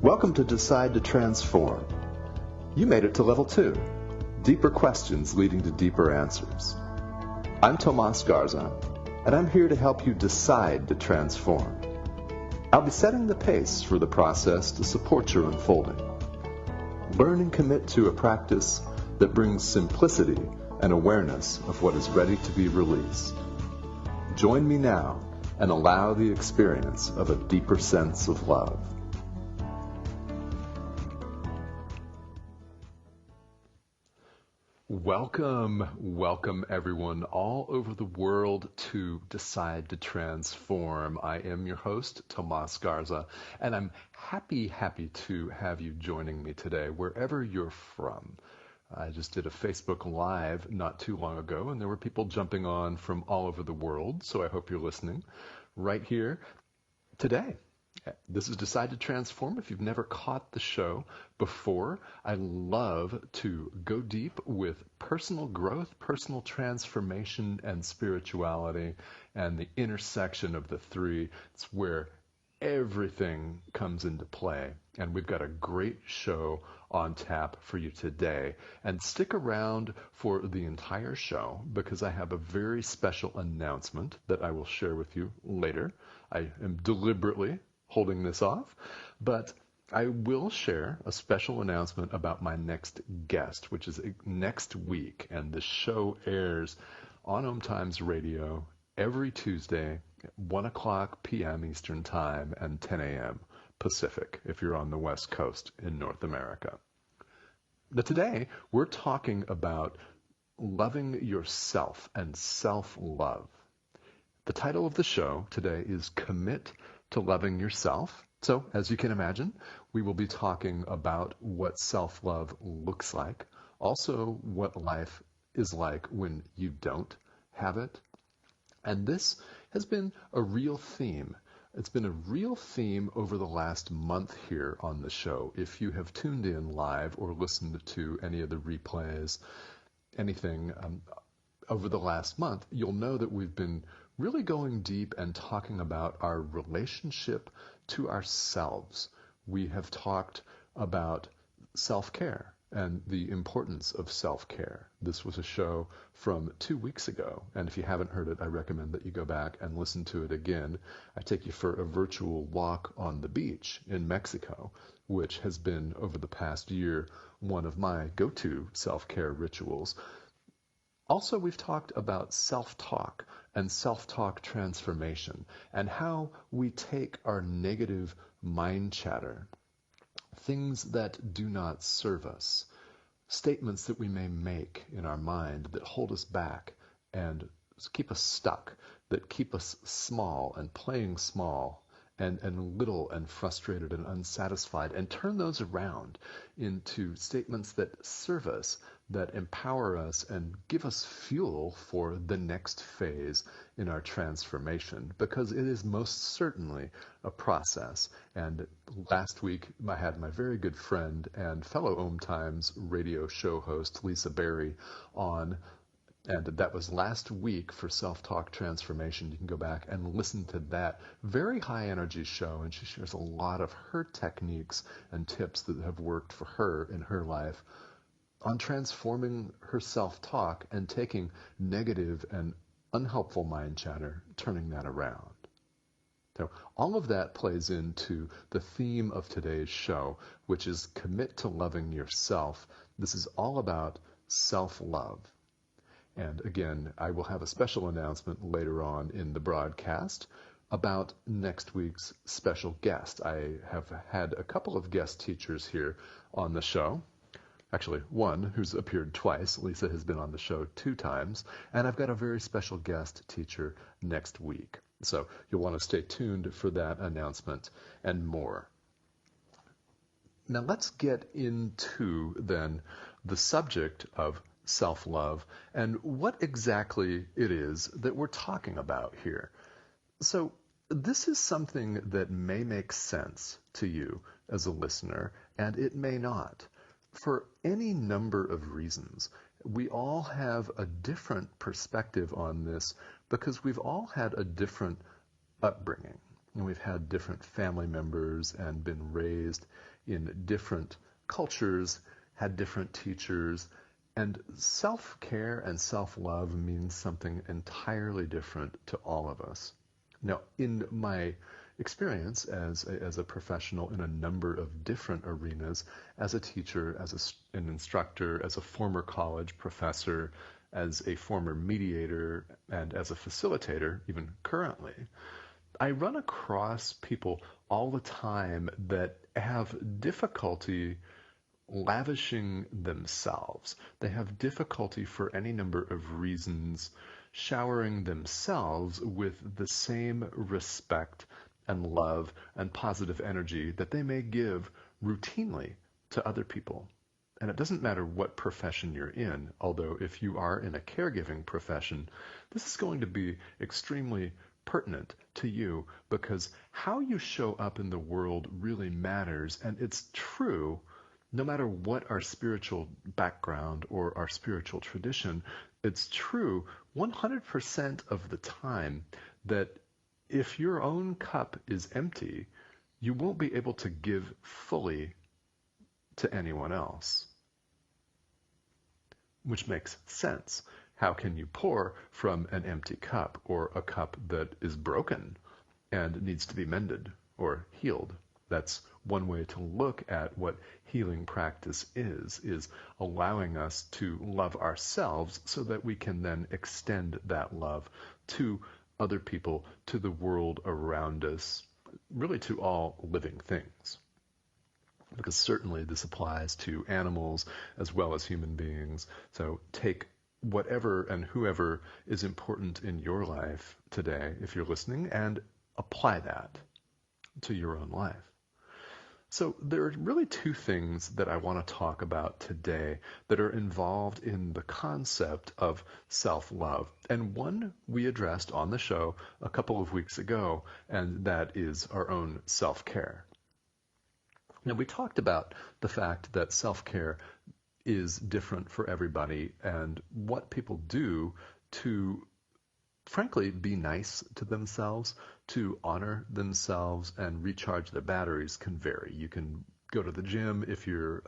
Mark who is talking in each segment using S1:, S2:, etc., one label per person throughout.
S1: Welcome to Decide to Transform. You made it to level 2, deeper questions leading to deeper answers. I'm Tomas Garza, and I'm here to help you decide to transform. I'll be setting the pace for the process to support your unfolding. Learn and commit to a practice that brings simplicity and awareness of what is ready to be released. Join me now and allow the experience of a deeper sense of love. Welcome everyone all over the world to Decide to Transform. I am your host, Tomas Garza, and I'm happy to have you joining me today, wherever you're from. I just did a Facebook Live not too long ago, and there were people jumping on from all over the world, so I hope you're listening right here today. This is Decide to Transform. If you've never caught the show before, I love to go deep with personal growth, personal transformation, and spirituality, and the intersection of the three. It's where everything comes into play. And we've got a great show on tap for you today. And stick around for the entire show because I have a very special announcement that I will share with you later. I am deliberately holding this off, but I will share a special announcement about my next guest, which is next week, and the show airs on OMTimes Radio every Tuesday at 1 o'clock p.m. Eastern Time and 10 a.m. Pacific if you're on the West Coast in North America. Now today, we're talking about loving yourself and self-love. The title of the show today is Commit to Loving Yourself. So, as you can imagine, we will be talking about what self-love looks like, also what life is like when you don't have it. And this has been a real theme. It's been a real theme over the last month here on the show. If you have tuned in live or listened to any of the replays, anything over the last month, you'll know that we've been really going deep and talking about our relationship to ourselves. We have talked about self-care and the importance of self-care. This was a show from 2 weeks ago, and if you haven't heard it, I recommend that you go back and listen to it again. I take you for a virtual walk on the beach in Mexico, which has been, over the past year, one of my go-to self-care rituals. Also, we've talked about self-talk and self-talk transformation and how we take our negative mind chatter, things that do not serve us, statements that we may make in our mind that hold us back and keep us stuck, that keep us small and playing small and little and frustrated and unsatisfied, and turn those around into statements that serve us, that empower us and give us fuel for the next phase in our transformation, because it is most certainly a process. And last week I had my very good friend and fellow OMTimes radio show host Lisa Berry on, and that was last week for Self-Talk Transformation. You can go back and listen to that very high energy show, and she shares a lot of her techniques and tips that have worked for her in her life on transforming her self-talk and taking negative and unhelpful mind chatter, turning that around. So all of that plays into the theme of today's show, which is Commit to Loving Yourself. This is all about self-love. And again, I will have a special announcement later on in the broadcast about next week's special guest. I have had a couple of guest teachers here on the show. Actually, one who's appeared twice. Lisa has been on the show 2 times. And I've got a very special guest teacher next week. So you'll want to stay tuned for that announcement and more. Now let's get into then the subject of self-love and what exactly it is that we're talking about here. So this is something that may make sense to you as a listener, and it may not. For any number of reasons, we all have a different perspective on this because we've all had a different upbringing. And we've had different family members and been raised in different cultures, had different teachers, and self-care and self-love means something entirely different to all of us. Now, in my experience as a professional in a number of different arenas, as a teacher, as an instructor, as a former college professor, as a former mediator, and as a facilitator, even currently, I run across people all the time that have difficulty lavishing themselves. They have difficulty for any number of reasons showering themselves with the same respect and love and positive energy that they may give routinely to other people. And it doesn't matter what profession you're in, although if you are in a caregiving profession, this is going to be extremely pertinent to you because how you show up in the world really matters. And it's true no matter what our spiritual background or our spiritual tradition, it's true 100% of the time that if your own cup is empty, you won't be able to give fully to anyone else. Which makes sense. How can you pour from an empty cup or a cup that is broken and needs to be mended or healed? That's one way to look at what healing practice is allowing us to love ourselves so that we can then extend that love to other people, to the world around us, really to all living things. Because certainly this applies to animals as well as human beings. So take whatever and whoever is important in your life today, if you're listening, and apply that to your own life. So there are really two things that I want to talk about today that are involved in the concept of self-love. And one we addressed on the show a couple of weeks ago, and that is our own self-care. Now, we talked about the fact that self-care is different for everybody and what people do to frankly, be nice to themselves, to honor themselves and recharge their batteries can vary. You can go to the gym if you're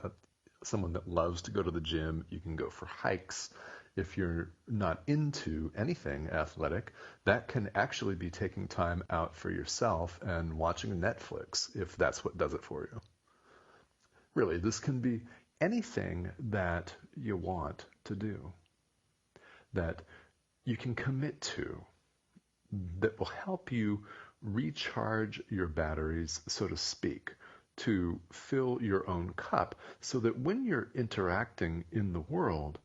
S1: someone that loves to go to the gym. You can go for hikes. If you're not into anything athletic, that can actually be taking time out for yourself and watching Netflix if that's what does it for you. Really, this can be anything that you want to do, that you can commit to, that will help you recharge your batteries, so to speak, to fill your own cup so that when you're interacting in the world,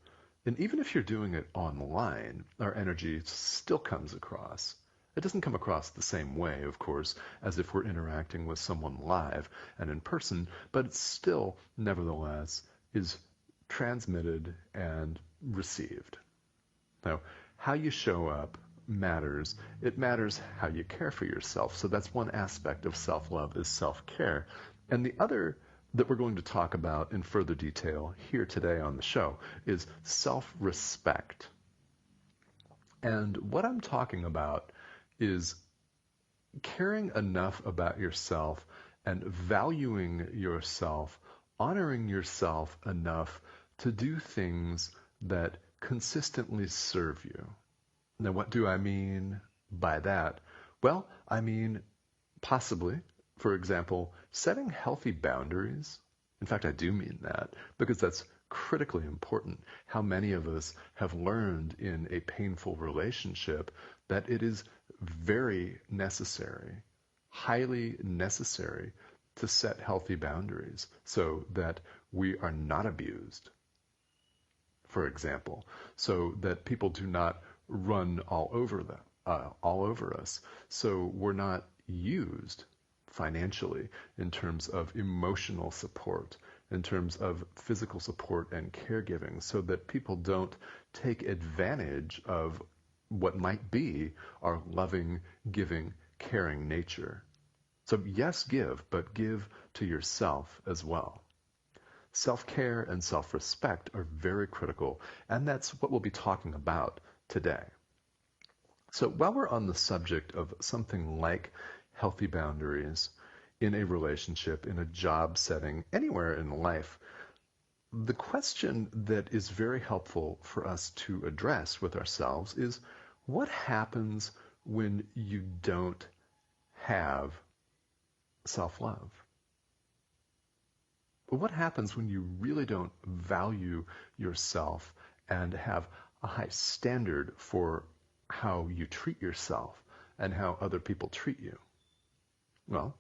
S1: and even if you're doing it online, our energy still comes across. It doesn't come across the same way, of course, as if we're interacting with someone live and in person, but it still, nevertheless, is transmitted and received. Now, how you show up matters. It matters how you care for yourself. So that's one aspect of self-love is self-care. And the other that we're going to talk about in further detail here today on the show is self-respect. And what I'm talking about is caring enough about yourself and valuing yourself, honoring yourself enough to do things that consistently serve you. Now, what do I mean by that? Well, I mean possibly, for example, setting healthy boundaries. In fact, I do mean that because that's critically important. How many of us have learned in a painful relationship that it is very necessary, highly necessary to set healthy boundaries so that we are not abused, for example, so that people do not run all over us. So we're not used financially in terms of emotional support, in terms of physical support and caregiving, so that people don't take advantage of what might be our loving, giving, caring nature. So yes, give, but give to yourself as well. Self-care and self-respect are very critical, and that's what we'll be talking about today. So while we're on the subject of something like healthy boundaries, in a relationship, in a job setting, anywhere in life, the question that is very helpful for us to address with ourselves is what happens when you don't have self-love? What happens when you really don't value yourself and have a high standard for how you treat yourself and how other people treat you? Well,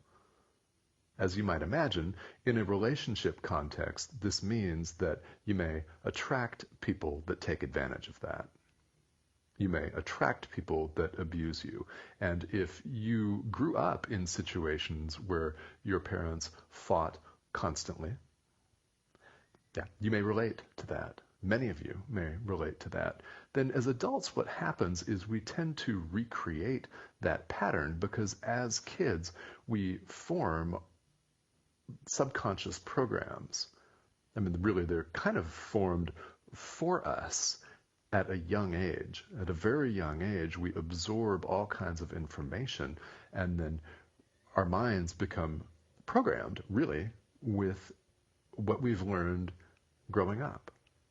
S1: as you might imagine, in a relationship context, this means that you may attract people that take advantage of that. You may attract people that abuse you. And if you grew up in situations where your parents fought constantly, yeah, you may relate to that. Many of you may relate to that. Then as adults, what happens is we tend to recreate that pattern because as kids, we form subconscious programs. I mean, really, they're kind of formed for us at a young age. At a very young age, we absorb all kinds of information, and then our minds become programmed, really, with what we've learned growing up.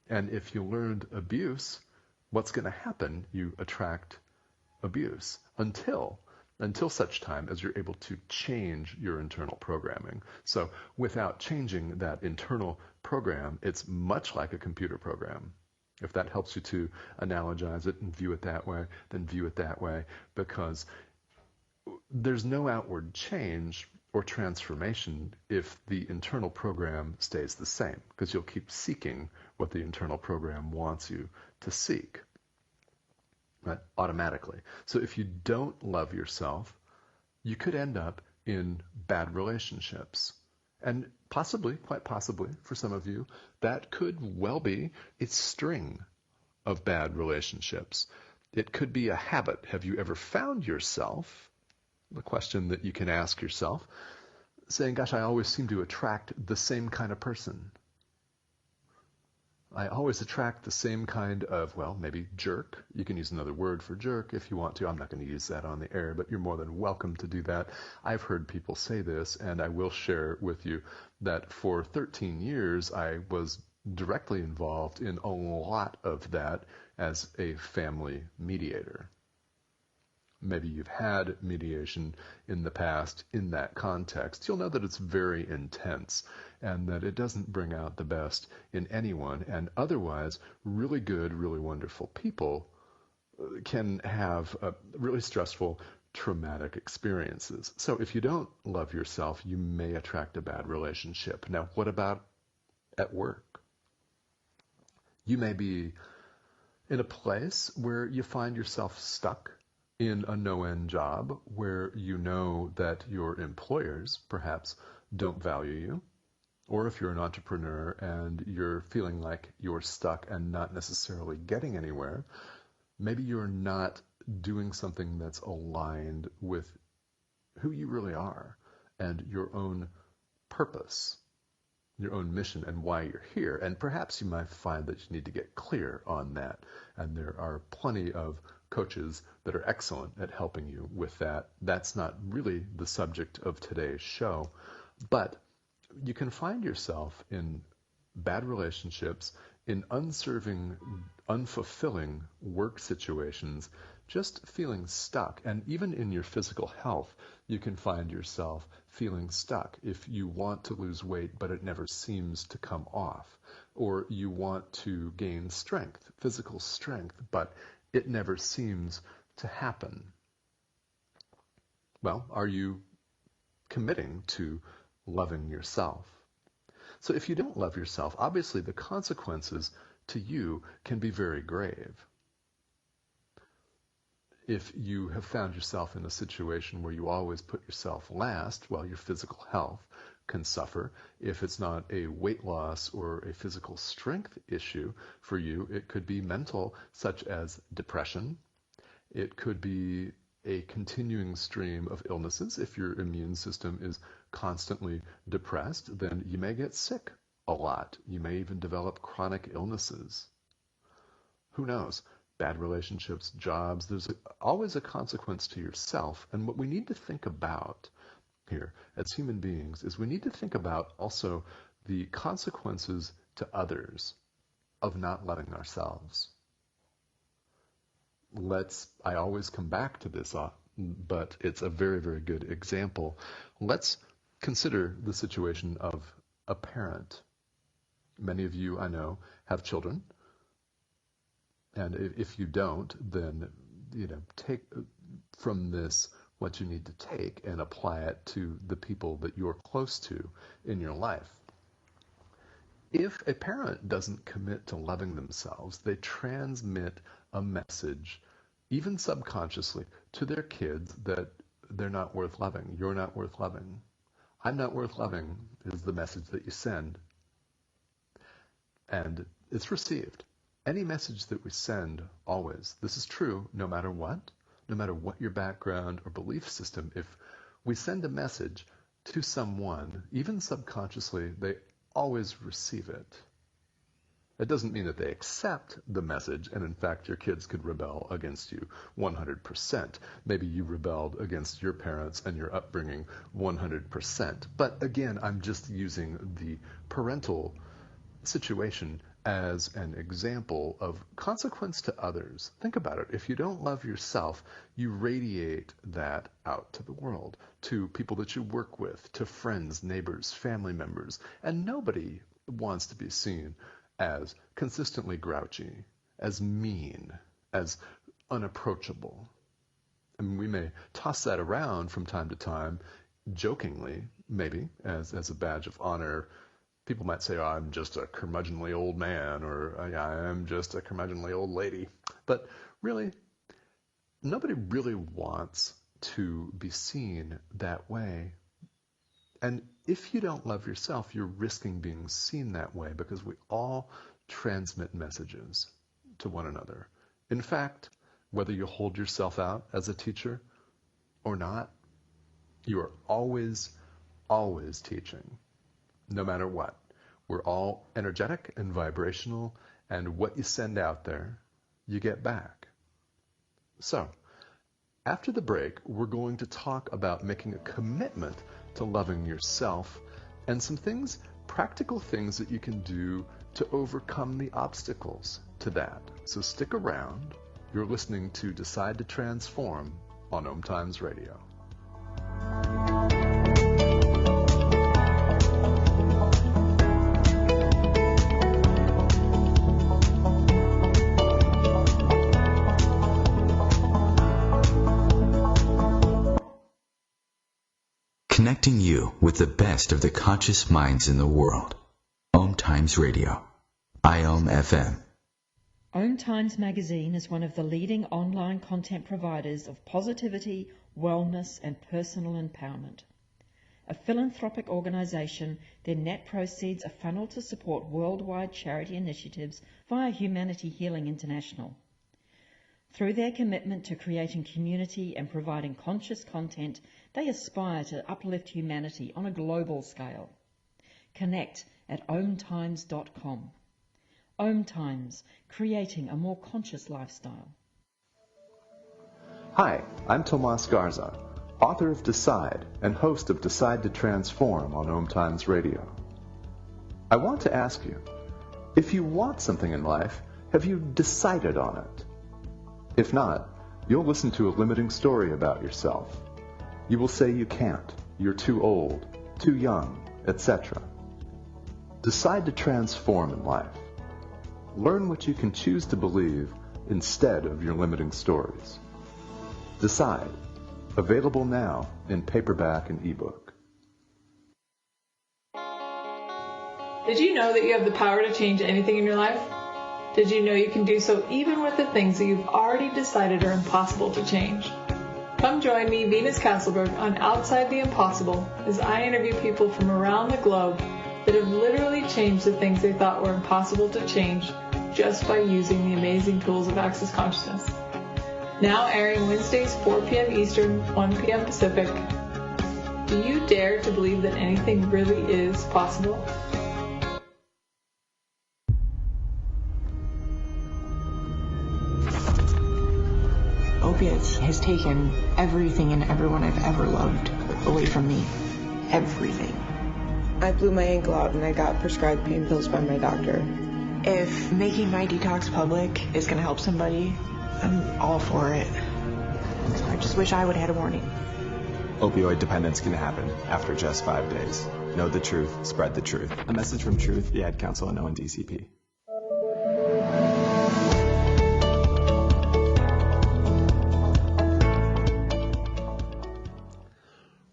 S1: And if you learned abuse, what's going to happen? You attract abuse until such time as you're able to change your internal programming. So without changing that internal program, it's much like a computer program. If that helps you to analogize it and view it that way, then view it that way, because there's no outward change or transformation if the internal program stays the same, because you'll keep seeking what the internal program wants you to seek, right? Automatically. So if you don't love yourself, you could end up in bad relationships. And possibly, quite possibly, for some of you, that could well be a string of bad relationships. It could be a habit. Have you ever found yourself, the question that you can ask yourself, saying, gosh, I always seem to attract the same kind of person. I always attract the same kind of, well, maybe jerk. You can use another word for jerk if you want to. I'm not going to use that on the air, but you're more than welcome to do that. I've heard people say this, and I will share with you that for 13 years, I was directly involved in a lot of that as a family mediator. Maybe you've had mediation in the past in that context. You'll know that it's very intense and that it doesn't bring out the best in anyone. And otherwise, really good, really wonderful people can have really stressful, traumatic experiences. So if you don't love yourself, you may attract a bad relationship. Now, what about at work? You may be in a place where you find yourself stuck in a no-end job where you know that your employers perhaps don't value you, or if you're an entrepreneur and you're feeling like you're stuck and not necessarily getting anywhere, maybe you're not doing something that's aligned with who you really are and your own purpose, your own mission and why you're here. And perhaps you might find that you need to get clear on that. And there are plenty of coaches that are excellent at helping you with that. That's not really the subject of today's show, but you can find yourself in bad relationships, in unserving, unfulfilling work situations, just feeling stuck. And even in your physical health, you can find yourself feeling stuck if you want to lose weight, but it never seems to come off. Or you want to gain strength, physical strength, but it never seems to happen. Well, are you committing to loving yourself? So if you don't love yourself, obviously the consequences to you can be very grave. If you have found yourself in a situation where you always put yourself last, well, your physical health can suffer. If it's not a weight loss or a physical strength issue for you, it could be mental, such as depression. It could be a continuing stream of illnesses. If your immune system is constantly depressed, then you may get sick a lot. You may even develop chronic illnesses. Who knows? Bad relationships, jobs, there's always a consequence to yourself. And what we need to think about here as human beings is we need to think about also the consequences to others of not loving ourselves. I always come back to this, but it's a very, very good example. Let's consider the situation of a parent. Many of you, I know, have children. And if you don't, then, take from this what you need to take and apply it to the people that you're close to in your life. If a parent doesn't commit to loving themselves, they transmit a message, even subconsciously, to their kids that they're not worth loving. You're not worth loving. I'm not worth loving is the message that you send. And it's received. Any message that we send, always, this is true no matter what your background or belief system, if we send a message to someone, even subconsciously, they always receive it. It doesn't mean that they accept the message, and in fact, your kids could rebel against you 100%. Maybe you rebelled against your parents and your upbringing 100%. But again, I'm just using the parental situation as an example of consequence to others. Think about it. If you don't love yourself, you radiate that out to the world, to people that you work with, to friends, neighbors, family members, and nobody wants to be seen as consistently grouchy, as mean, as unapproachable. And we may toss that around from time to time, jokingly, maybe, as a badge of honor. People might say, oh, I'm just a curmudgeonly old man, or I'm just a curmudgeonly old lady. But really, nobody really wants to be seen that way. And if you don't love yourself, you're risking being seen that way, because we all transmit messages to one another. In fact, whether you hold yourself out as a teacher or not, you are always, always teaching. No matter what. We're all energetic and vibrational, and what you send out there, you get back. So, after the break, we're going to talk about making a commitment to loving yourself and some things, practical things that you can do to overcome the obstacles to that. So stick around. You're listening to Decide to Transform on OMTimes Radio.
S2: Connecting you with the best of the conscious minds in the world. OMTimes Radio. IOM FM.
S3: OMTimes magazine is one of the leading online content providers of positivity, wellness and personal empowerment. A philanthropic organisation, their net proceeds are funneled to support worldwide charity initiatives via Humanity Healing International. Through their commitment to creating community and providing conscious content, they aspire to uplift humanity on a global scale. Connect at omtimes.com. OMTimes, creating a more conscious lifestyle.
S1: Hi, I'm Tomas Garza, author of Decide and host of Decide to Transform on OMTimes Radio. I want to ask you, if you want something in life, have you decided on it? If not, you'll listen to a limiting story about yourself. You will say you can't, you're too old, too young, etc. Decide to transform in life. Learn what you can choose to believe instead of your limiting stories. Decide. Available now in paperback and ebook.
S4: Did you know that you have the power to change anything in your life? Did you know you can do so even with the things that you've already decided are impossible to change? Come join me, Venus Castleberg, on Outside the Impossible as I interview people from around the globe that have literally changed the things they thought were impossible to change just by using the amazing tools of Access Consciousness. Now airing Wednesdays 4 p.m. Eastern, 1 p.m. Pacific. Do you dare to believe that anything really is possible?
S5: Opiates has taken everything and everyone I've ever loved. away from me. Everything.
S6: I blew my ankle out and I got prescribed pain pills by my doctor.
S5: If making my detox public is going to help somebody, I'm all for it. I just wish I would have had a warning.
S7: Opioid dependence can happen after just 5 days. Know the truth, spread the truth. A message from Truth, the Ad Council, and ONDCP.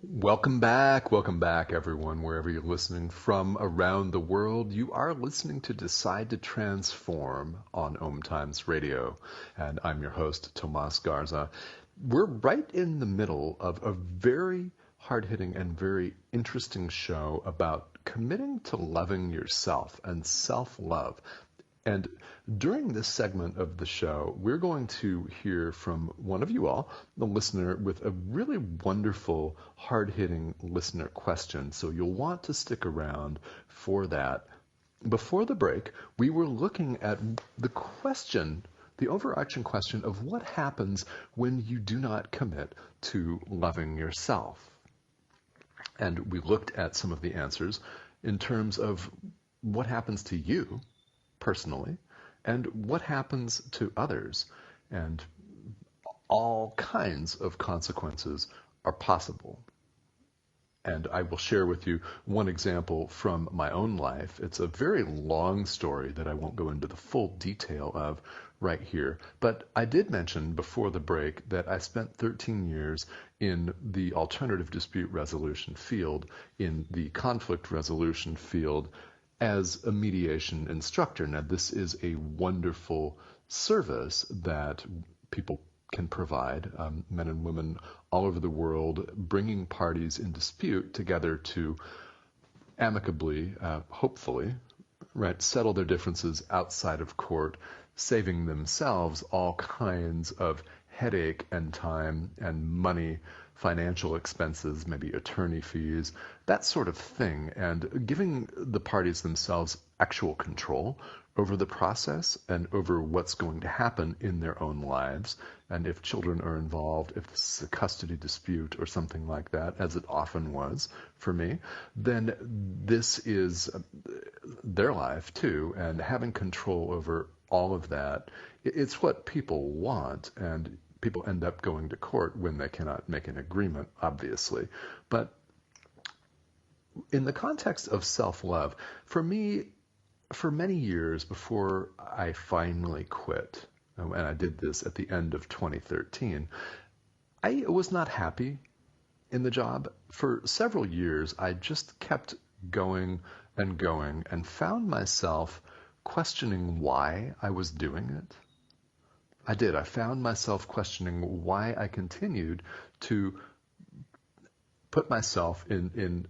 S1: Welcome back, everyone, wherever you're listening from around the world. You are listening to Decide to Transform on OMTimes Radio, and I'm your host, Tomas Garza. We're right in the middle of a very hard-hitting and very interesting show about committing to loving yourself and self-love. And during this segment of the show, we're going to hear from one of you all, the listener, with a really wonderful, hard-hitting listener question. So you'll want to stick around for that. Before the break, we were looking at the question, the overarching question of what happens when you do not commit to loving yourself. And we looked at some of the answers in terms of what happens to you personally, and what happens to others. And all kinds of consequences are possible. And I will share with you one example from my own life. It's a very long story that I won't go into the full detail of right here. But I did mention before the break that I spent 13 years in the alternative dispute resolution field, in the conflict resolution field, as a mediation instructor. Now, this is a wonderful service that people can provide, men and women all over the world, bringing parties in dispute together to amicably, hopefully, right, settle their differences outside of court, saving themselves all kinds of headache and time and money, financial expenses, maybe attorney fees, that sort of thing, and giving the parties themselves actual control over the process and over what's going to happen in their own lives. And if children are involved, if this is a custody dispute or something like that, as it often was for me, then this is their life too, and having control over all of that, it's what people want. And people end up going to court when they cannot make an agreement, obviously. But in the context of self-love, for me, for many years before I finally quit, and I did this at the end of 2013, I was not happy in the job. For several years, I just kept going and found myself questioning why I was doing it. I did. I found myself questioning why I continued to put myself in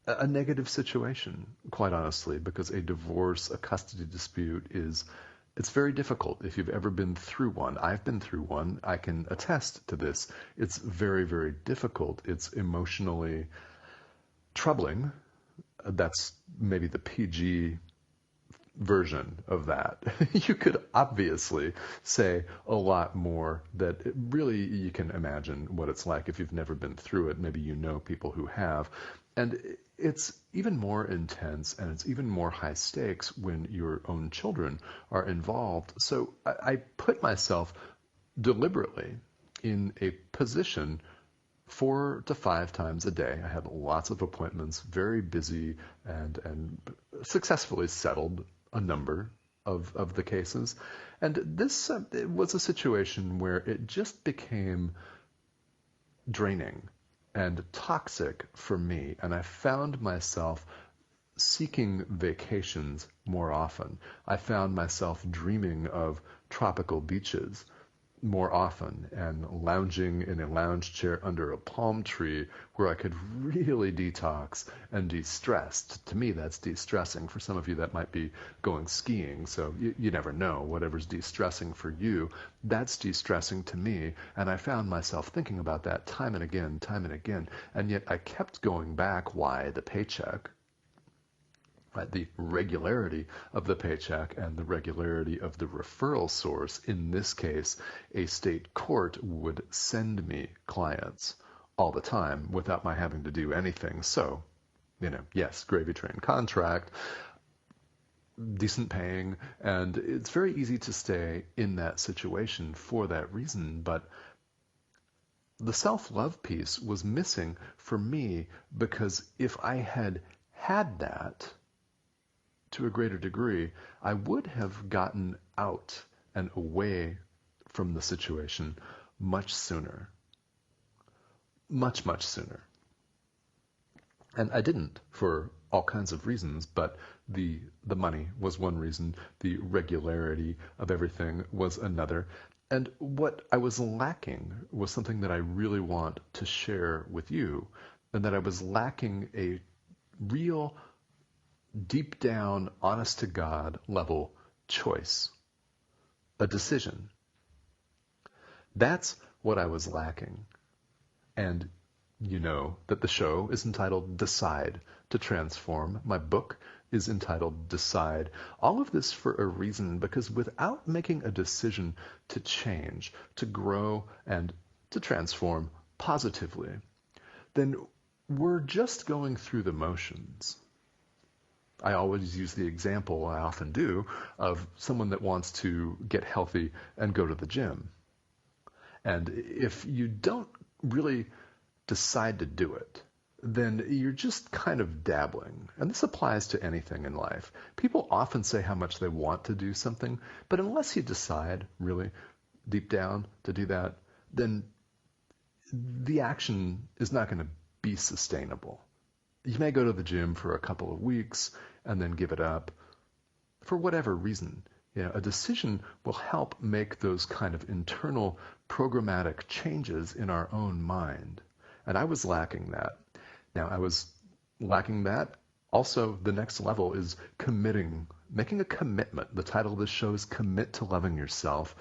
S1: a negative situation, quite honestly, because a divorce, a custody dispute it's very difficult if you've ever been through one. I've been through one. I can attest to this. It's very, very difficult. It's emotionally troubling. That's maybe the PG version of that. You could obviously say a lot more that really you can imagine what it's like if you've never been through it. Maybe you know people who have. And it's even more intense and it's even more high stakes when your own children are involved. So I put myself deliberately in a position 4 to 5 times a day. I had lots of appointments, very busy, and successfully settled a number of the cases. And this it was a situation where it just became draining and toxic for me. And I found myself seeking vacations more often. I found myself dreaming of tropical beaches more often and lounging in a lounge chair under a palm tree where I could really detox and de-stress. To me, that's de-stressing. For some of you, that might be going skiing. So you never know. Whatever's de-stressing for you, that's de-stressing to me. And I found myself thinking about that time and again. And yet I kept going back. Why? The paycheck. Right, the regularity of the paycheck and the regularity of the referral source. In this case, a state court would send me clients all the time without my having to do anything. So, yes, gravy train contract, decent paying, and it's very easy to stay in that situation for that reason. But the self-love piece was missing for me, because if I had had that to a greater degree, I would have gotten out and away from the situation much sooner. Much, much sooner. And I didn't, for all kinds of reasons, but the money was one reason, the regularity of everything was another. And what I was lacking was something that I really want to share with you, and that I was lacking a real, deep down, honest to God level choice, a decision. That's what I was lacking. And you know that the show is entitled Decide to Transform. My book is entitled Decide. All of this for a reason, because without making a decision to change, to grow, and to transform positively, then we're just going through the motions. I always use the example, I often do, of someone that wants to get healthy and go to the gym. And if you don't really decide to do it, then you're just kind of dabbling. And this applies to anything in life. People often say how much they want to do something, but unless you decide really deep down to do that, then the action is not going to be sustainable. You may go to the gym for a couple of weeks and then give it up for whatever reason. A decision will help make those kind of internal programmatic changes in our own mind. And I was lacking that. Now, I was lacking that. Also, the next level is committing, making a commitment. The title of this show is Commit to Loving Yourself.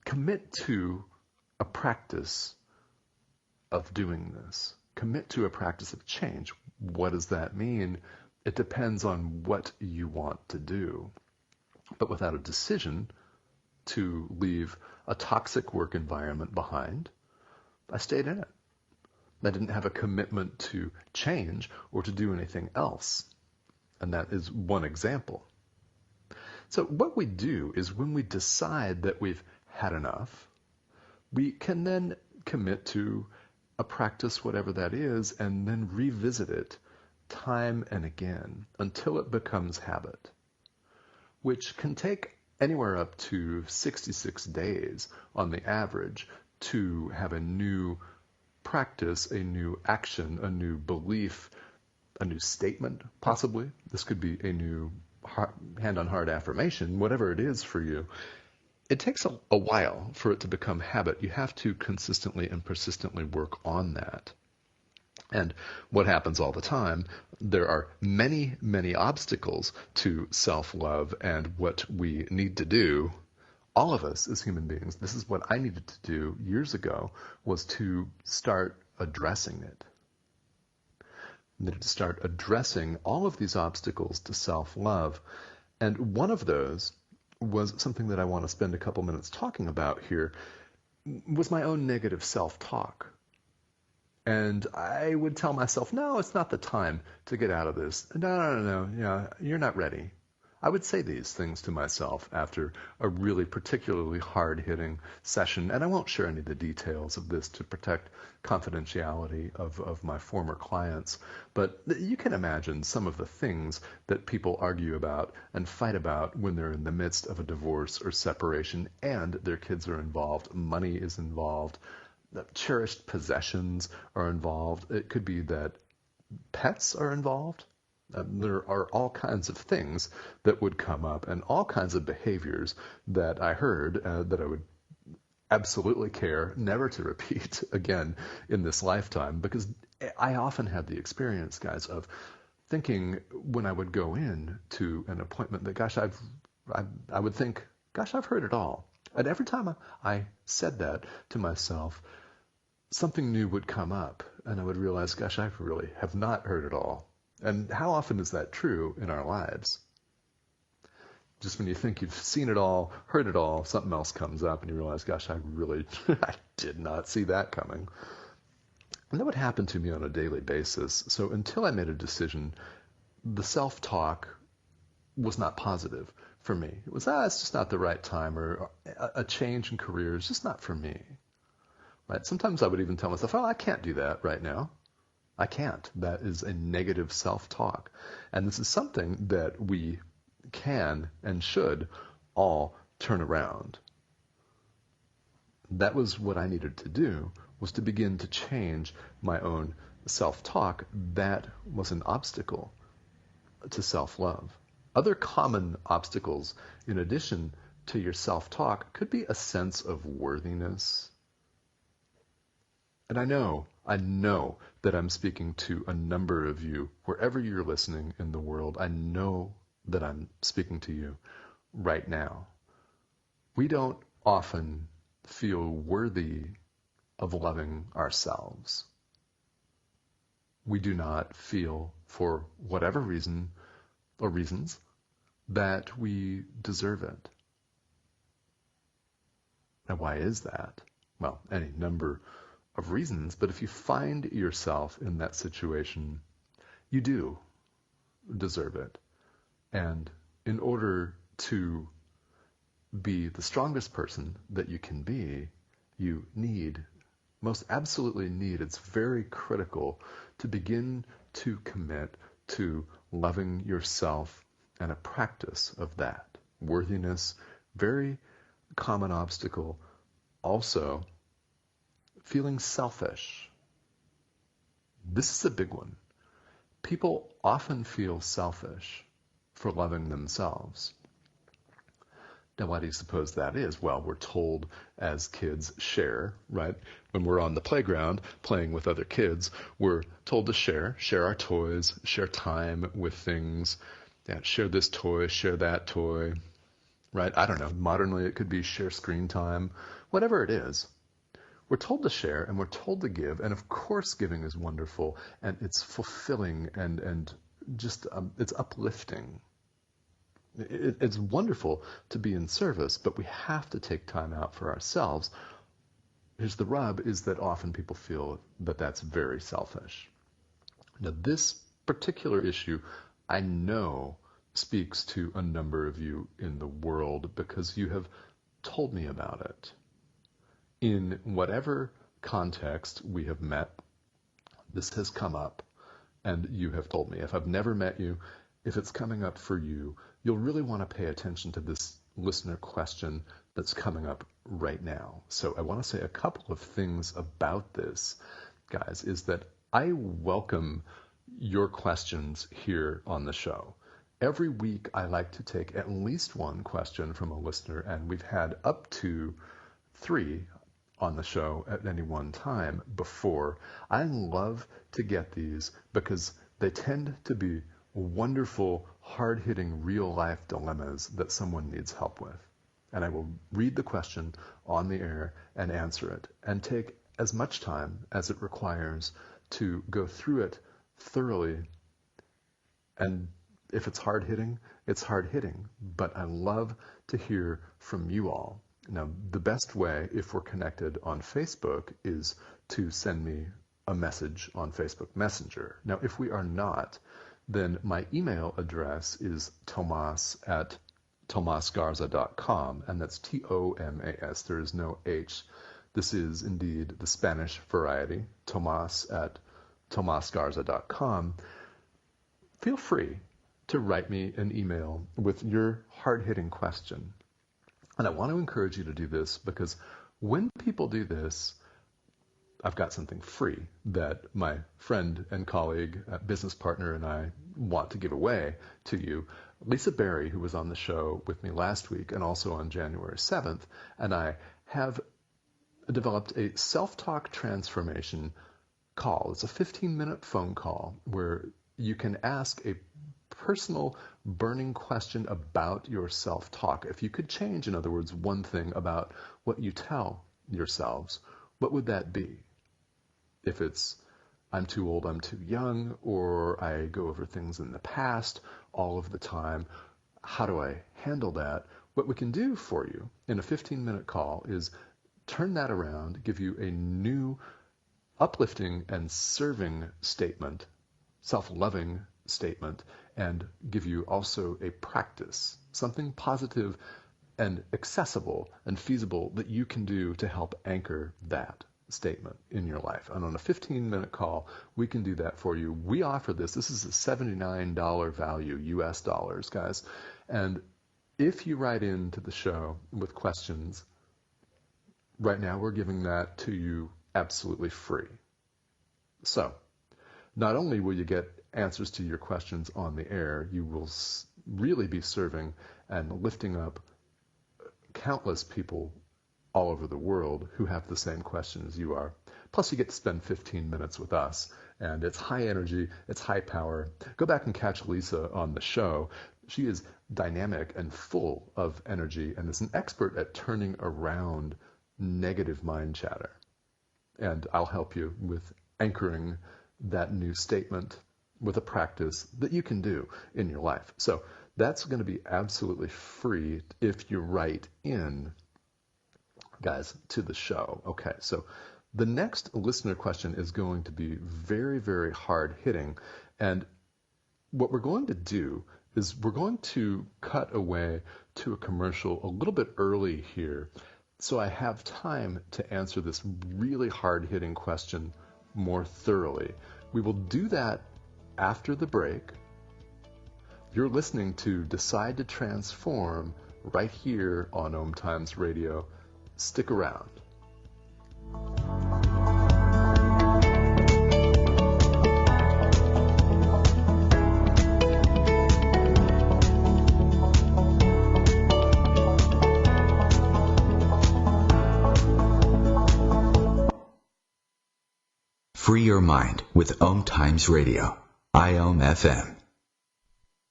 S1: Commit to a practice of doing this. Commit to a practice of change. What does that mean? It depends on what you want to do. But without a decision to leave a toxic work environment behind, I stayed in it. I didn't have a commitment to change or to do anything else. And that is one example. So what we do is when we decide that we've had enough, we can then commit to a practice, whatever that is, and then revisit it time and again until it becomes habit, which can take anywhere up to 66 days on the average to have a new practice, a new action, a new belief, a new statement, possibly. This could be a new hand-on-heart affirmation, whatever it is for you. It takes a while for it to become habit. You have to consistently and persistently work on that. And what happens all the time, there are many, many obstacles to self-love, and what we need to do, all of us as human beings, this is what I needed to do years ago, was to start addressing it. I needed to start addressing all of these obstacles to self-love. And one of those was something that I want to spend a couple minutes talking about here, was my own negative self-talk. And I would tell myself, no, it's not the time to get out of this. No, you're not ready. I would say these things to myself after a really particularly hard-hitting session, and I won't share any of the details of this to protect confidentiality of my former clients, but you can imagine some of the things that people argue about and fight about when they're in the midst of a divorce or separation and their kids are involved, money is involved, cherished possessions are involved. It could be that pets are involved. There are all kinds of things that would come up and all kinds of behaviors that I heard that I would absolutely care never to repeat again in this lifetime, because I often had the experience, guys, of thinking when I would go in to an appointment that, gosh, I would think, gosh, I've heard it all. And every time I said that to myself, something new would come up, and I would realize, gosh, I really have not heard it all. And how often is that true in our lives? Just when you think you've seen it all, heard it all, something else comes up, and you realize, gosh, I did not see that coming. And that would happen to me on a daily basis. So until I made a decision, the self-talk was not positive for me. It was, it's just not the right time, or a change in career is just not for me. Right? Sometimes I would even tell myself, I can't do that right now. I can't. That is a negative self-talk. And this is something that we can and should all turn around. That was what I needed to do, was to begin to change my own self-talk. That was an obstacle to self-love. Other common obstacles, in addition to your self-talk, could be a sense of worthiness. And I know that I'm speaking to a number of you, wherever you're listening in the world. I know that I'm speaking to you right now. We don't often feel worthy of loving ourselves. We do not feel, for whatever reason or reasons, that we deserve it. And why is that? Well, any number of reasons, but if you find yourself in that situation, you do deserve it. And in order to be the strongest person that you can be, you need, most absolutely need, it's very critical to begin to commit to loving yourself and a practice of that. Worthiness, very common obstacle. Also, feeling selfish. This is a big one. People often feel selfish for loving themselves. Now, why do you suppose that is? Well, we're told as kids share, right? When we're on the playground playing with other kids, we're told to share our toys, share time with things, share this toy, share that toy, right? I don't know. Modernly, it could be share screen time, whatever it is. We're told to share and we're told to give. And of course, giving is wonderful and it's fulfilling and just, it's uplifting. It's wonderful to be in service, but we have to take time out for ourselves. Here's the rub, is that often people feel that that's very selfish. Now, this particular issue, I know, speaks to a number of you in the world because you have told me about it. In whatever context we have met, this has come up, and you have told me. If I've never met you, if it's coming up for you, you'll really want to pay attention to this listener question that's coming up right now. So I want to say a couple of things about this, guys, is that I welcome your questions here on the show. Every week I like to take at least one question from a listener, and we've had up to 3 on the show at any one time before. I love to get these because they tend to be wonderful, hard-hitting, real-life dilemmas that someone needs help with. And I will read the question on the air and answer it, and take as much time as it requires to go through it thoroughly. And if it's hard-hitting, it's hard-hitting. But I love to hear from you all. Now, the best way, if we're connected on Facebook, is to send me a message on Facebook Messenger. Now, if we are not, then my email address is tomas@tomasgarza.com, and that's Tomas. There is no H. This is indeed the Spanish variety, Tomas@tomasgarza.com. Feel free to write me an email with your hard-hitting question. And I want to encourage you to do this because when people do this, I've got something free that my friend and colleague, business partner, and I want to give away to you. Lisa Berry, who was on the show with me last week and also on January 7th, and I have developed a self-talk transformation call. It's a 15-minute phone call where you can ask a personal burning question about your self-talk. If you could change, in other words, one thing about what you tell yourselves, what would that be? If it's, I'm too old, I'm too young, or I go over things in the past all of the time, how do I handle that? What we can do for you in a 15-minute call is turn that around, give you a new uplifting and serving statement, self-loving statement, and give you also a practice, something positive and accessible and feasible that you can do to help anchor that statement in your life. And on a 15-minute call, we can do that for you. We offer this. This is a $79 value, US dollars, guys. And if you write into the show with questions, right now we're giving that to you absolutely free. So not only will you get answers to your questions on the air, you will really be serving and lifting up countless people all over the world who have the same question as you are. Plus, you get to spend 15 minutes with us, and it's high energy, it's high power. Go back and catch Lisa on the show. She is dynamic and full of energy and is an expert at turning around negative mind chatter. And I'll help you with anchoring that new statement with a practice that you can do in your life. So that's going to be absolutely free if you write in, guys, to the show. Okay, so the next listener question is going to be very, very hard hitting. And what we're going to do is we're going to cut away to a commercial a little bit early here, so I have time to answer this really hard hitting question more thoroughly. We will do that after the break. You're listening to Decide to Transform right here on OMTimes Radio. Stick around.
S2: Free your mind with OMTimes Radio, IOM FM.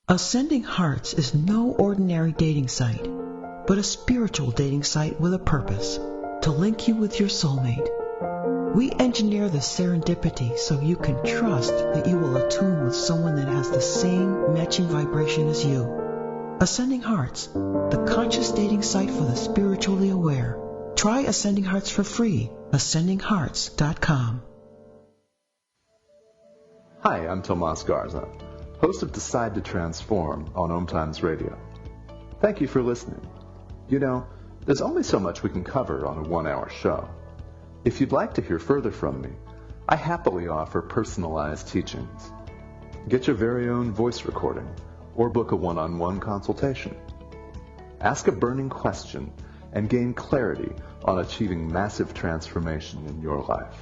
S8: Ascending Hearts is no ordinary dating site, but a spiritual dating site with a purpose, to link you with your soulmate. We engineer the serendipity so you can trust that you will attune with someone that has the same matching vibration as you. Ascending Hearts, the conscious dating site for the spiritually aware. Try Ascending Hearts for free, ascendinghearts.com.
S1: Hi, I'm Tomas Garza, host of Decide to Transform on OMTimes Radio. Thank you for listening. You know, there's only so much we can cover on a 1-hour show. If you'd like to hear further from me, I happily offer personalized teachings. Get your very own voice recording or book a one-on-one consultation. Ask a burning question and gain clarity on achieving massive transformation in your life.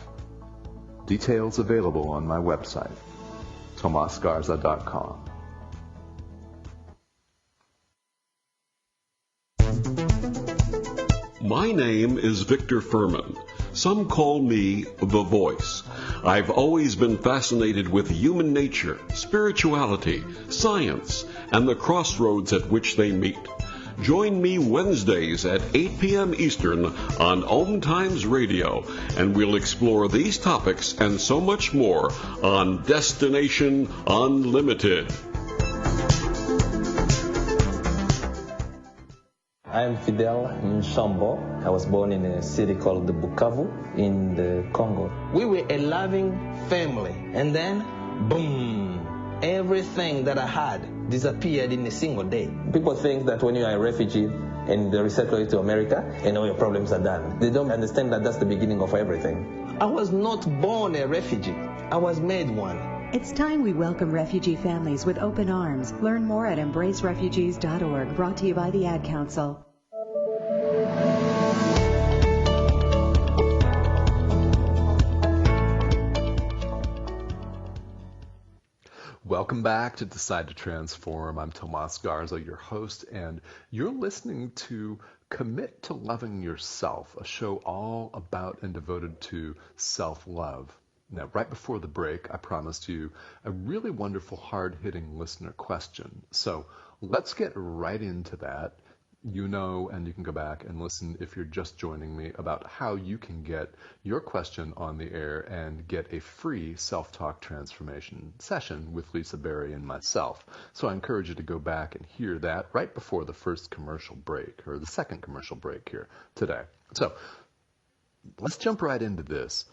S1: Details available on my website, tomasgarza.com.
S9: My name is Victor Furman. Some call me the Voice. I've always been fascinated with human nature, spirituality, science, and the crossroads at which they meet. Join me Wednesdays at 8 p.m. Eastern on OMTimes Radio, and we'll explore these topics and so much more on Destination Unlimited.
S10: I'm Fidel Nshambo. I was born in a city called the Bukavu in the Congo. We were a loving family, and then, boom, everything that I had disappeared in a single day. People think that when you are a refugee and they resettle you to America, and all your problems are done. They don't understand that that's the beginning of everything. I was not born a refugee. I was made one.
S11: It's time we welcome refugee families with open arms. Learn more at embracerefugees.org, brought to you by the Ad Council.
S1: Welcome back to Decide to Transform. I'm Tomas Garza, your host, and you're listening to Commit to Loving Yourself, a show all about and devoted to self-love. Now, right before the break, I promised you a really wonderful, hard-hitting listener question. So let's get right into that. You know, and you can go back and listen if you're just joining me about how you can get your question on the air and get a free self-talk transformation session with Lisa Berry and myself. So I encourage you to go back and hear that right before the first commercial break, or the second commercial break here today. So let's jump right into this.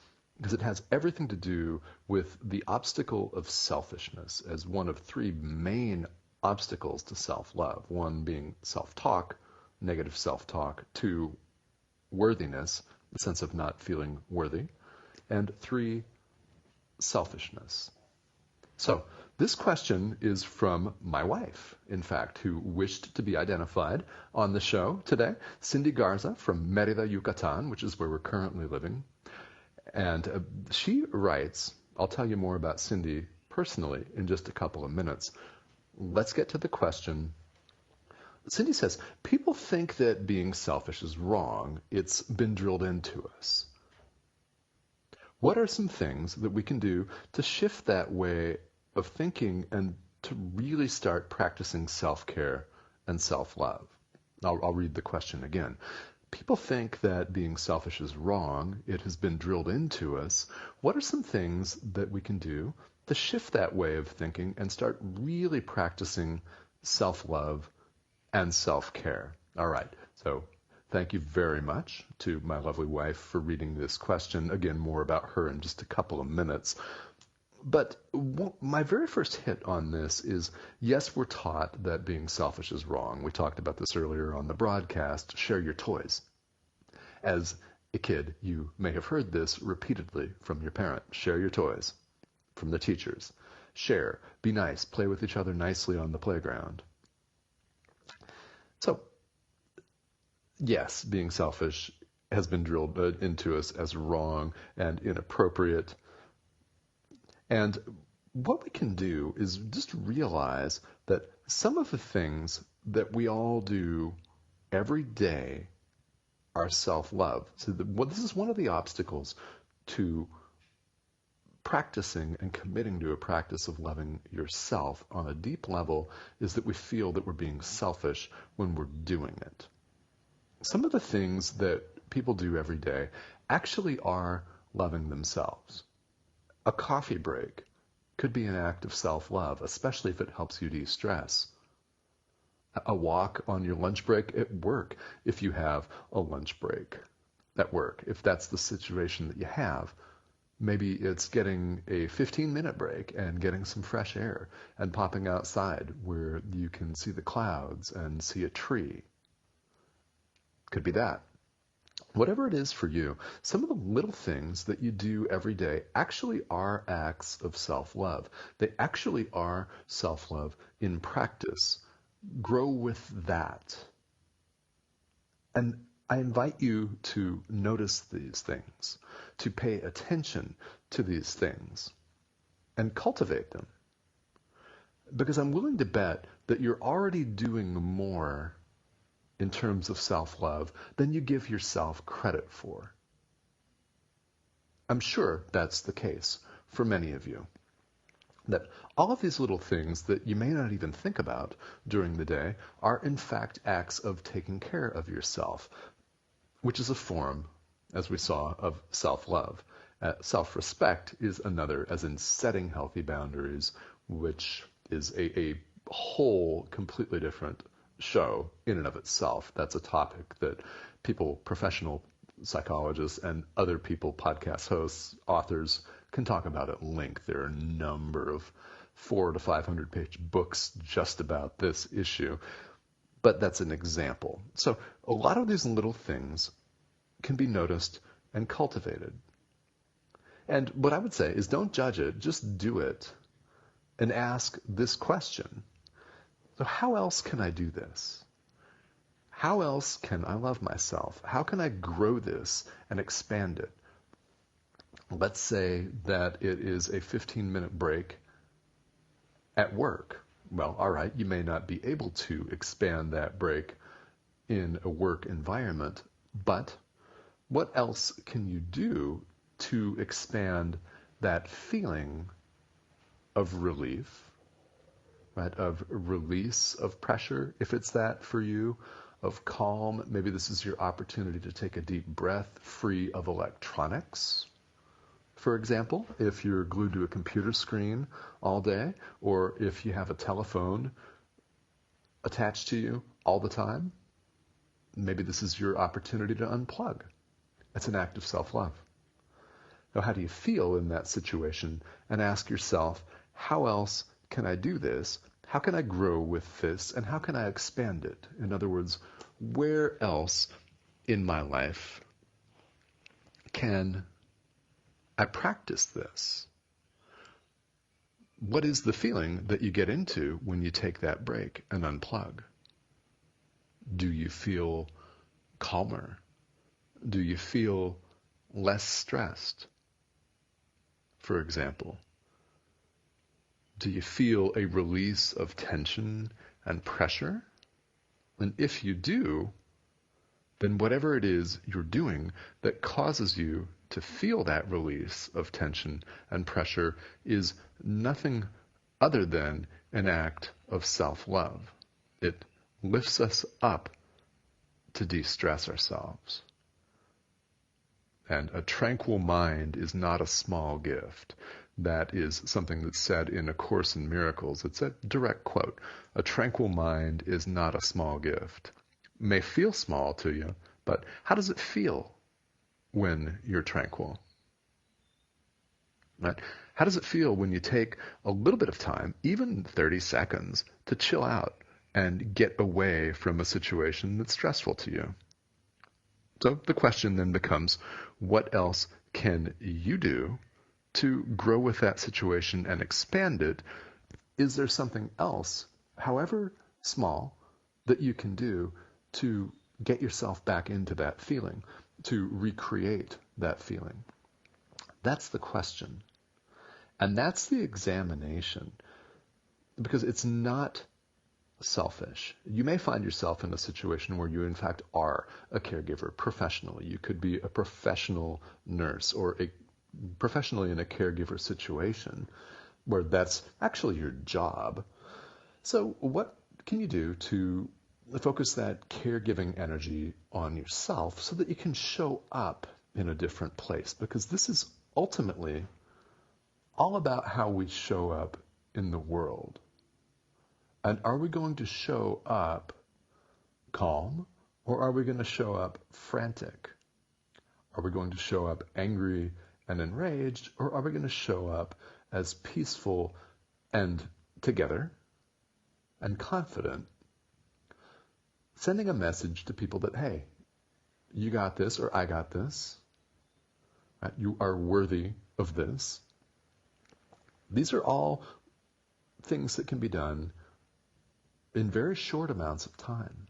S1: because it has everything to do with the obstacle of selfishness as one of three main obstacles to self-love. One being self-talk, negative self-talk. Two, worthiness, the sense of not feeling worthy. And three, selfishness. So this question is from my wife, in fact, who wished to be identified on the show today, Cindy Garza from Mérida, Yucatan, which is where we're currently living. And she writes, I'll tell you more about Cindy personally in just a couple of minutes. Let's get to the question. Cindy says, people think that being selfish is wrong. It's been drilled into us. What are some things that we can do to shift that way of thinking and to really start practicing self-care and self-love? I'll read the question again. People think that being selfish is wrong. It has been drilled into us. What are some things that we can do to shift that way of thinking and start really practicing self-love and self-care? All right. So thank you very much to my lovely wife for reading this question. Again, more about her in just a couple of minutes. But my very first hit on this is, yes, we're taught that being selfish is wrong. We talked about this earlier on the broadcast, share your toys. As a kid, you may have heard this repeatedly from your parent. Share your toys. From the teachers. Share. Be nice. Play with each other nicely on the playground. So, yes, being selfish has been drilled into us as wrong and inappropriate. And what we can do is just realize that some of the things that we all do every day are self-love. So this is one of the obstacles to practicing and committing to a practice of loving yourself on a deep level is that we feel that we're being selfish when we're doing it. Some of the things that people do every day actually are loving themselves. A coffee break could be an act of self-love, especially if it helps you de-stress. A walk on your lunch break at work, if you have a lunch break at work, if that's the situation that you have. Maybe it's getting a 15-minute break and getting some fresh air and popping outside where you can see the clouds and see a tree. Could be that. Whatever it is for you, some of the little things that you do every day actually are acts of self-love. They actually are self-love in practice. Grow with that. And I invite you to notice these things, to pay attention to these things, and cultivate them. Because I'm willing to bet that you're already doing more in terms of self-love than you give yourself credit for. I'm sure that's the case for many of you. That all of these little things that you may not even think about during the day are in fact acts of taking care of yourself, which is a form, as we saw, of self-love. Self-respect is another, as in setting healthy boundaries, which is a whole completely different show in and of itself. That's a topic that people, professional psychologists and other people, podcast hosts, authors, can talk about at length. There are a number of 400 to 500 page books just about this issue. But that's an example. So a lot of these little things can be noticed and cultivated. And what I would say is don't judge it, just do it and ask this question. So how else can I do this? How else can I love myself? How can I grow this and expand it? Let's say that it is a 15-minute break at work. Well, all right, you may not be able to expand that break in a work environment, but what else can you do to expand that feeling of relief, right, of release of pressure, if it's that for you, of calm? Maybe this is your opportunity to take a deep breath free of electronics. For example, if you're glued to a computer screen all day, or if you have a telephone attached to you all the time, maybe this is your opportunity to unplug. It's an act of self-love. Now, how do you feel in that situation? And ask yourself, how else can I do this? How can I grow with this? And how can I expand it? In other words, where else in my life can I practice this? What is the feeling that you get into when you take that break and unplug? Do you feel calmer? Do you feel less stressed? For example, do you feel a release of tension and pressure? And if you do, then whatever it is you're doing that causes you to feel that release of tension and pressure is nothing other than an act of self-love. It lifts us up to de-stress ourselves. And a tranquil mind is not a small gift. That is something that's said in A Course in Miracles. It's a direct quote. A tranquil mind is not a small gift. It may feel small to you, but how does it feel when you're tranquil? Right? How does it feel when you take a little bit of time, even 30 seconds, to chill out and get away from a situation that's stressful to you? So the question then becomes, what else can you do to grow with that situation and expand it? Is there something else, however small, that you can do to get yourself back into that feeling, to recreate that feeling? That's the question. And that's the examination, because it's not selfish. You may find yourself in a situation where you in fact are a caregiver professionally. You could be a professional nurse or professionally in a caregiver situation where that's actually your job. So what can you do to focus that caregiving energy on yourself so that you can show up in a different place? Because this is ultimately all about how we show up in the world. And are we going to show up calm, or are we going to show up frantic? Are we going to show up angry and enraged, or are we going to show up as peaceful and together and confident, sending a message to people that, hey, you got this, or I got this, right? You are worthy of this. These are all things that can be done in very short amounts of time.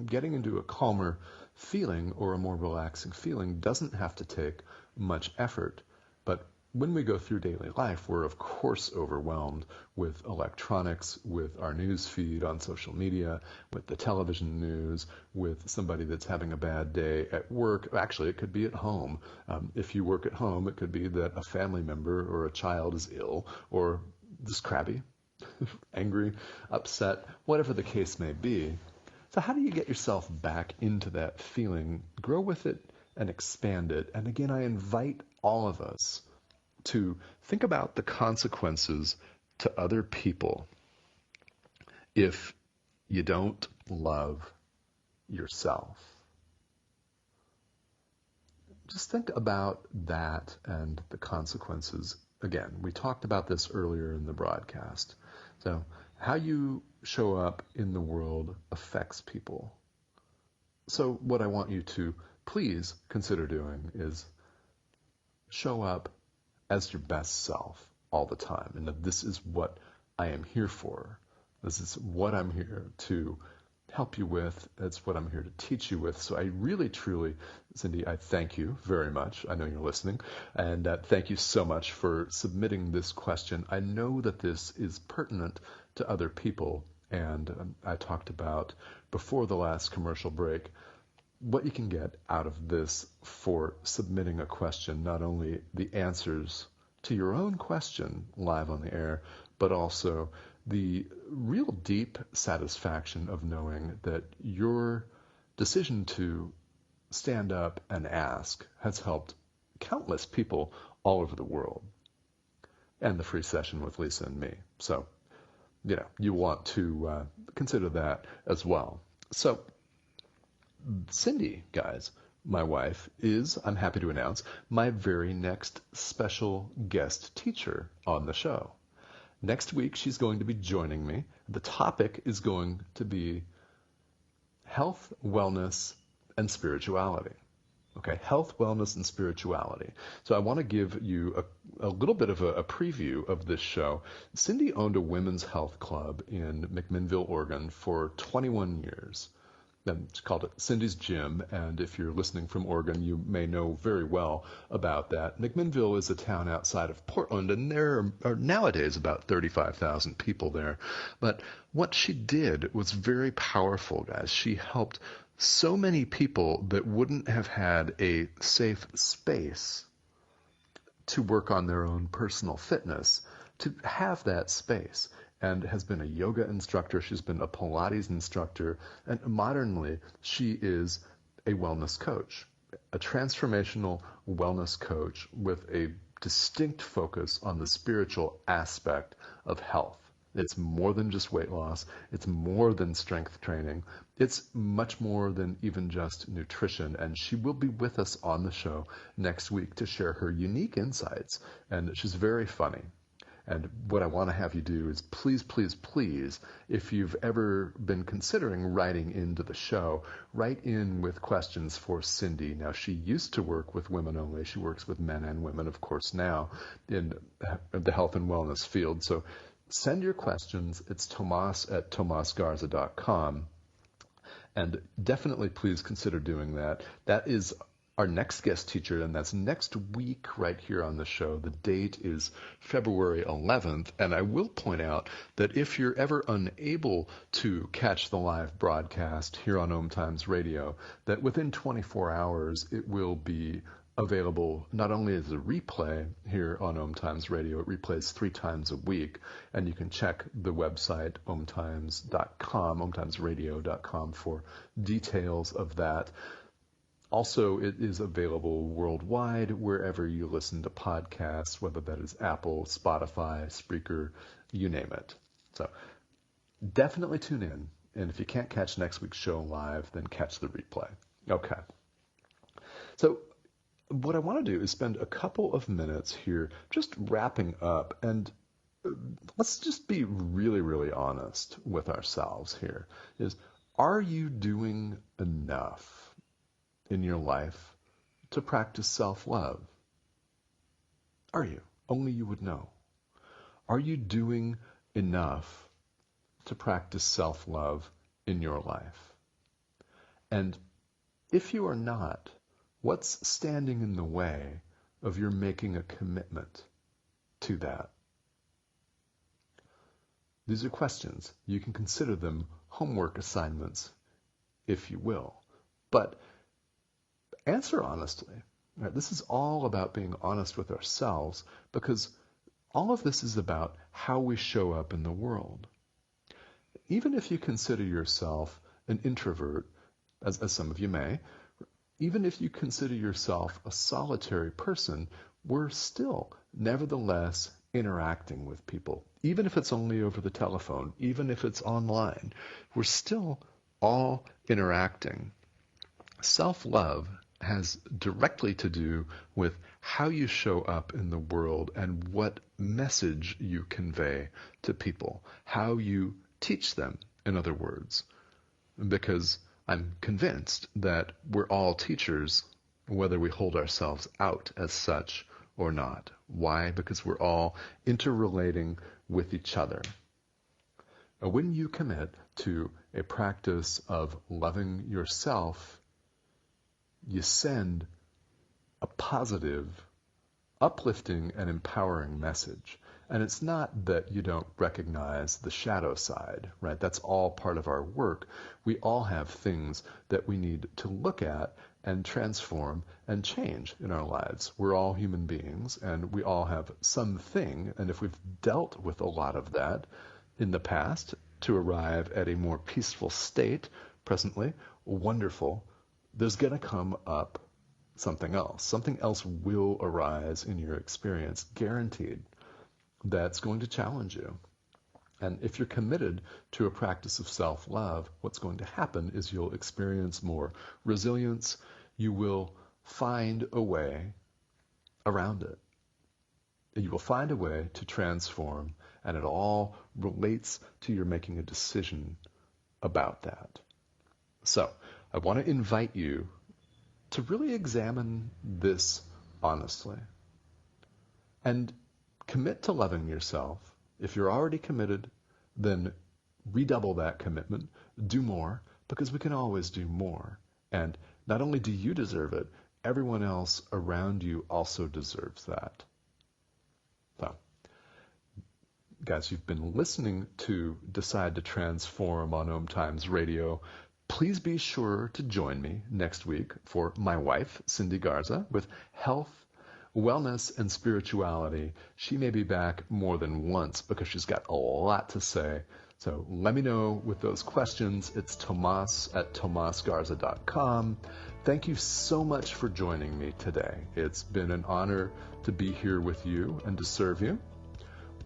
S1: Getting into a calmer feeling or a more relaxing feeling doesn't have to take much effort, but when we go through daily life, we're of course overwhelmed with electronics, with our news feed on social media, with the television news, with somebody that's having a bad day at work. Actually, it could be at home. If you work at home, it could be that a family member or a child is ill or just crabby, angry, upset, whatever the case may be. So how do you get yourself back into that feeling, grow with it, and expand it? And again, I invite all of us to think about the consequences to other people if you don't love yourself. Just think about that and the consequences. Again, we talked about this earlier in the broadcast. So how you show up in the world affects people. So what I want you to please consider doing is show up as your best self all the time. And that this is what I am here for. This is what I'm here to help you with. That's what I'm here to teach you with. So I really, truly, Cindy, I thank you very much. I know you're listening. And thank you so much for submitting this question. I know that this is pertinent to other people. And I talked about before the last commercial break what you can get out of this for submitting a question, not only the answers to your own question live on the air, but also the real deep satisfaction of knowing that your decision to stand up and ask has helped countless people all over the world. And the free session with Lisa and me. So, you want to consider that as well. So, Cindy, guys, my wife, is, I'm happy to announce, my very next special guest teacher on the show. Next week, she's going to be joining me. The topic is going to be health, wellness, and spirituality. Okay, health, wellness, and spirituality. So I want to give you a little bit of a preview of this show. Cindy owned a women's health club in McMinnville, Oregon for 21 years. She called it Cindy's Gym, and if you're listening from Oregon, you may know very well about that. McMinnville is a town outside of Portland, and there are nowadays about 35,000 people there. But what she did was very powerful, guys. She helped so many people that wouldn't have had a safe space to work on their own personal fitness, to have that space, and has been a yoga instructor. She's been a Pilates instructor, and modernly she is a wellness coach, a transformational wellness coach with a distinct focus on the spiritual aspect of health. It's more than just weight loss. It's more than strength training. It's much more than even just nutrition. And she will be with us on the show next week to share her unique insights. And she's very funny. And what I want to have you do is please, please, please, if you've ever been considering writing into the show, write in with questions for Cindy. Now, she used to work with women only. She works with men and women, of course, now in the health and wellness field. So send your questions. It's tomas@tomasgarza.com. And definitely please consider doing that. That is our next guest teacher, and that's next week right here on the show. The date is February 11th, and I will point out that if you're ever unable to catch the live broadcast here on OMTimes Radio, that within 24 hours it will be available not only as a replay here on OMTimes Radio, it replays 3 times a week, and you can check the website omtimes.com, omtimesradio.com for details of that. Also, it is available worldwide wherever you listen to podcasts, whether that is Apple, Spotify, Spreaker, you name it. So definitely tune in, and if you can't catch next week's show live, then catch the replay. Okay. So what I want to do is spend a couple of minutes here just wrapping up, and let's just be really, really honest with ourselves here. Are you doing enough in your life to practice self-love? Are you? Only you would know. Are you doing enough to practice self-love in your life? And if you are not, what's standing in the way of your making a commitment to that? These are questions. You can consider them homework assignments, if you will. But answer honestly. Right? This is all about being honest with ourselves, because all of this is about how we show up in the world. Even if you consider yourself an introvert, as some of you may, even if you consider yourself a solitary person, we're still nevertheless interacting with people. Even if it's only over the telephone, even if it's online, we're still all interacting. Self-love has directly to do with how you show up in the world and what message you convey to people, how you teach them, in other words. Because I'm convinced that we're all teachers, whether we hold ourselves out as such or not. Why? Because we're all interrelating with each other. When you commit to a practice of loving yourself, you send a positive, uplifting, and empowering message. And it's not that you don't recognize the shadow side, right? That's all part of our work. We all have things that we need to look at and transform and change in our lives. We're all human beings, and we all have something, and if we've dealt with a lot of that in the past to arrive at a more peaceful state presently, wonderful. There's going to come up something else. Something else will arise in your experience, guaranteed, that's going to challenge you. And if you're committed to a practice of self-love, what's going to happen is you'll experience more resilience, you will find a way around it. You will find a way to transform, and it all relates to your making a decision about that. So, I want to invite you to really examine this honestly and commit to loving yourself. If you're already committed, then redouble that commitment, do more, because we can always do more. And not only do you deserve it, everyone else around you also deserves that. So, guys, you've been listening to Decide to Transform on OMTimes Radio. Please be sure to join me next week for my wife, Cindy Garza, with Health, Wellness, and Spirituality. She may be back more than once because she's got a lot to say. So let me know with those questions. It's Tomas at tomasgarza.com. Thank you so much for joining me today. It's been an honor to be here with you and to serve you.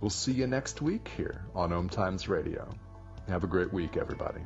S1: We'll see you next week here on OMTimes Radio. Have a great week, everybody.